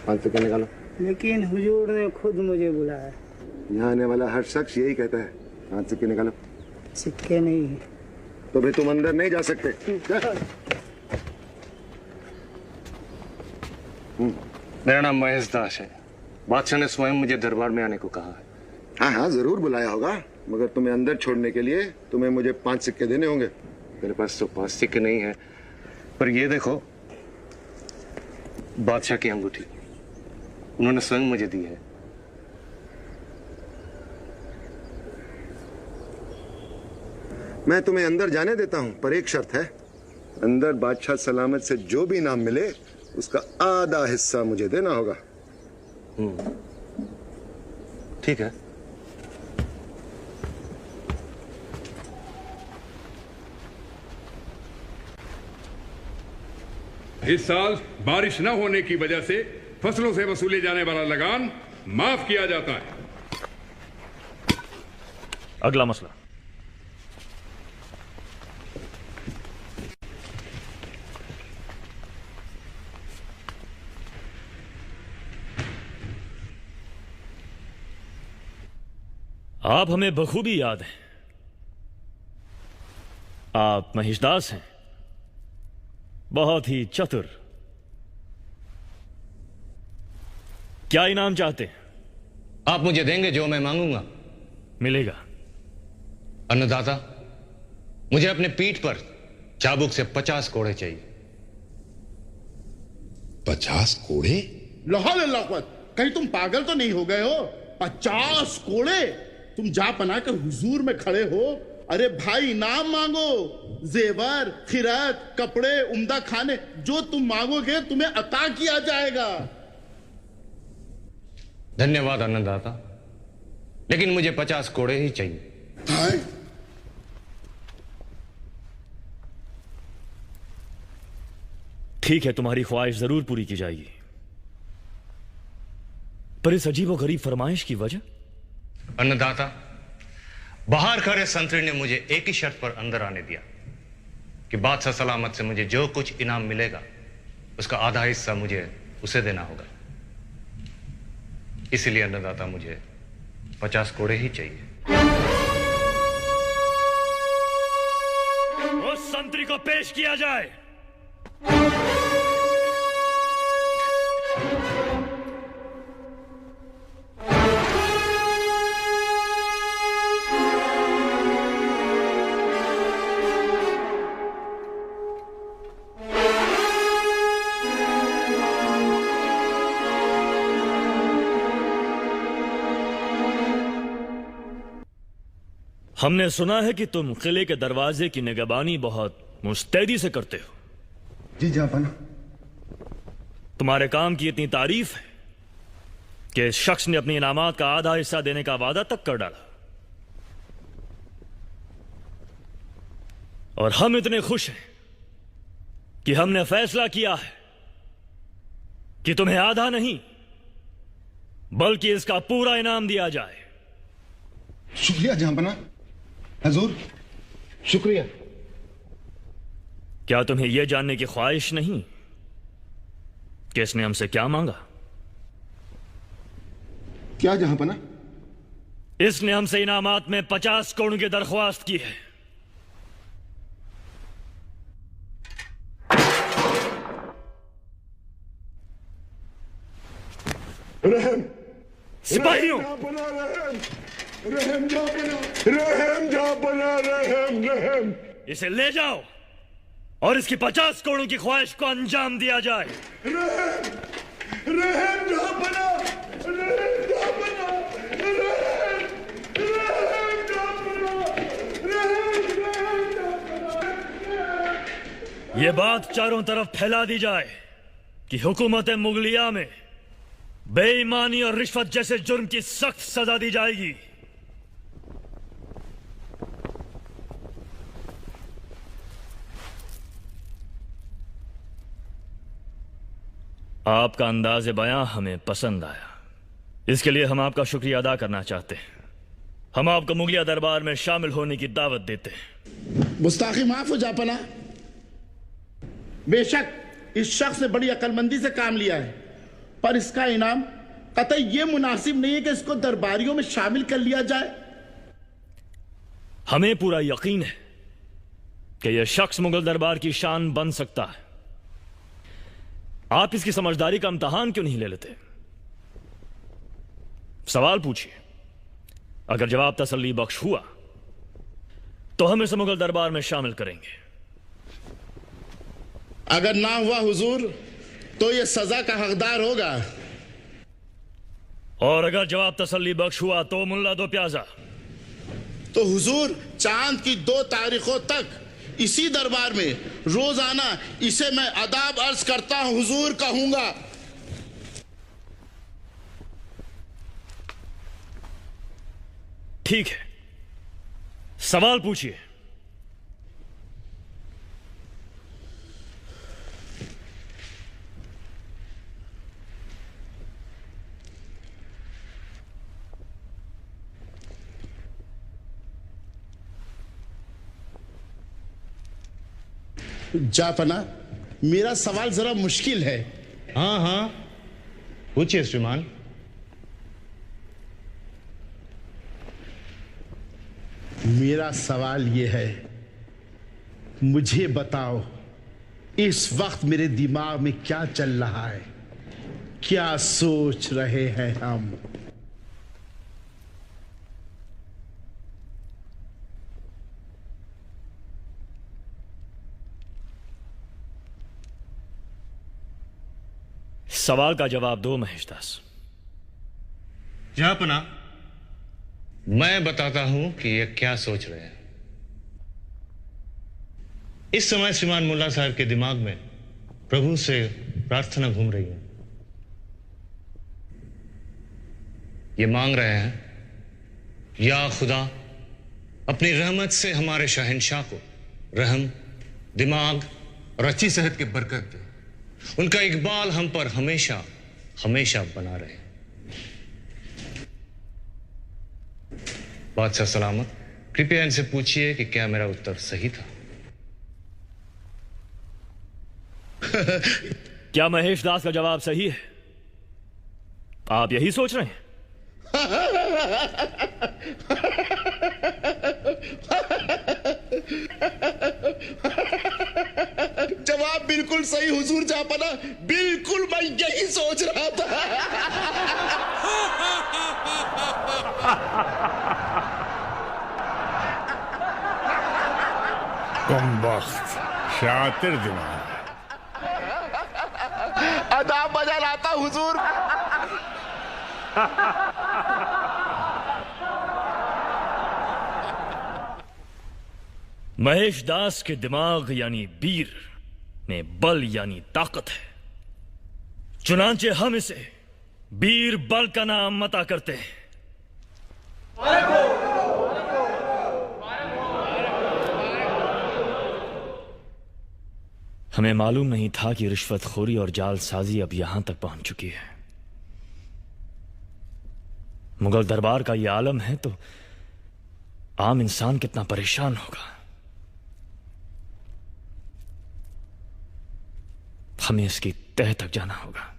5 सिक्के निकालो। लेकिन हुजूर ने खुद मुझे बुलाया। यहाँ आने वाला हर शख्स यही कहता है। 5 सिक्के निकालो। सिक्के नहीं है। तो फिर तुम अंदर नहीं जा सकते। मेरा नाम महेश दास है। बादशाह ने स्वयं मुझे दरबार में आने को कहा है। हाँ हाँ जरूर बुलाया होगा, मगर तुम्हें अंदर छोड़ने के लिए तुम्हें मुझे 5 सिक्के देने होंगे। मेरे पास तो 5 सिक्के नहीं है, पर ये देखो, बादशाह की अंगूठी उन्होंने स्वयं मुझे दी है। मैं तुम्हें अंदर जाने देता हूं, पर एक शर्त है। अंदर बादशाह सलामत से जो भी इनाम मिले उसका आधा हिस्सा मुझे देना होगा। ठीक है। इस साल बारिश न होने की वजह से फसलों से वसूले जाने वाला लगान माफ किया जाता है। अगला मसला। आप हमें बखूबी याद हैं। आप महेशदास हैं, बहुत ही चतुर। क्या इनाम चाहते हैं? आप मुझे देंगे जो मैं मांगूंगा। मिलेगा। अन्नदाता, मुझे अपने पीठ पर चाबुक से 50 कोड़े चाहिए। 50 कोड़े? लाहौल अल्लाह, कहीं तुम पागल तो नहीं हो गए हो? 50 कोड़े? तुम जा पना कर हुजूर में खड़े हो। अरे भाई इनाम मांगो, जेवर, खिरात, कपड़े, उम्दा खाने, जो तुम मांगोगे तुम्हें अता किया जाएगा। धन्यवाद अन्नदाता, लेकिन मुझे 50 कोड़े ही चाहिए। ठीक है, तुम्हारी ख्वाहिश जरूर पूरी की जाएगी, पर इस अजीब और गरीब फरमाइश की वजह? अन्नदाता, बाहर खड़े संतरी ने मुझे एक ही शर्त पर अंदर आने दिया कि बादशाह सलामत से मुझे जो कुछ इनाम मिलेगा उसका आधा हिस्सा मुझे उसे देना होगा। इसलिए अन्नदाता, मुझे 50 कोड़े ही चाहिए। उस संतरी को पेश किया जाए। हमने सुना है कि तुम किले के दरवाजे की निगरानी बहुत मुस्तैदी से करते हो। जी जापान। तुम्हारे काम की इतनी तारीफ है कि इस शख्स ने अपनी इनामात का आधा हिस्सा देने का वादा तक कर डाला। और हम इतने खुश हैं कि हमने फैसला किया है कि तुम्हें आधा नहीं बल्कि इसका पूरा इनाम दिया जाए। शुक्रिया जहांपना। हजूर शुक्रिया। क्या तुम्हें यह जानने की ख्वाहिश नहीं कि इसने हमसे क्या मांगा? क्या जहांपना? इसने हमसे इनामात में 50 करोड़ की दरख्वास्त की है। रहम सिपाहियों, रहम रहम। इसे ले जाओ और इसकी 50 करोड़ की ख्वाहिश को अंजाम दिया जाए। यह बात चारों तरफ फैला दी जाए कि हुकूमत मुगलिया में बेईमानी और रिश्वत जैसे जुर्म की सख्त सजा दी जाएगी। आपका अंदाज़े बयां हमें पसंद आया, इसके लिए हम आपका शुक्रिया अदा करना चाहते हैं। हम आपको मुगलिया दरबार में शामिल होने की दावत देते हैं। गुस्ताखी माफ हो जापना। बेशक इस शख्स ने बड़ी अक्लमंदी से काम लिया है, पर इसका इनाम कतई ये मुनासिब नहीं है कि इसको दरबारियों में शामिल कर लिया जाए। हमें पूरा यकीन है कि यह शख्स मुगल दरबार की शान बन सकता है। आप इसकी समझदारी का इम्तिहान क्यों नहीं ले लेते? सवाल पूछिए, अगर जवाब तसल्ली बख्श हुआ तो हम इसे मुगल दरबार में शामिल करेंगे। अगर ना हुआ हुजूर तो ये सजा का हकदार होगा। और अगर जवाब तसल्ली बख्श हुआ तो मुल्ला दो प्याजा। तो हुजूर चांद की 2 तारीखों तक इसी दरबार में रोजाना इसे मैं अदाब अर्ज करता हूं हुजूर कहूंगा। ठीक है, सवाल पूछिए। जापना, मेरा सवाल जरा मुश्किल है। हाँ हाँ, पूछिए श्रीमान। मेरा सवाल यह है, मुझे बताओ इस वक्त मेरे दिमाग में क्या चल रहा है, क्या सोच रहे हैं हम? सवाल का जवाब दो महेशदास। जहापना, मैं बताता हूं कि ये क्या सोच रहे हैं। इस समय श्रीमान मुल्ला साहब के दिमाग में प्रभु से प्रार्थना घूम रही है। ये मांग रहे हैं, या खुदा अपनी रहमत से हमारे शहंशाह को रहम, दिमाग और अच्छी सेहत की बरकत दे। उनका इकबाल हम पर हमेशा हमेशा बना रहे। बादशाह सलामत, कृपया इनसे पूछिए कि क्या मेरा उत्तर सही था। क्या महेश दास का जवाब सही है? आप यही सोच रहे हैं? जवाब बिल्कुल सही हुजूर जापना, बिल्कुल मैं यही सोच रहा था। कमबख्त, शातिर दिमाग। अदाब बजा लाता हुजूर। महेश दास के दिमाग यानी बीर में बल यानी ताकत है, चुनांचे हम इसे बीर बल का नाम मता करते हैं। हमें मालूम नहीं था कि रिश्वतखोरी और जालसाजी अब यहां तक पहुंच चुकी है। मुगल दरबार का यह आलम है तो आम इंसान कितना परेशान होगा। हमें इसकी तह तक जाना होगा।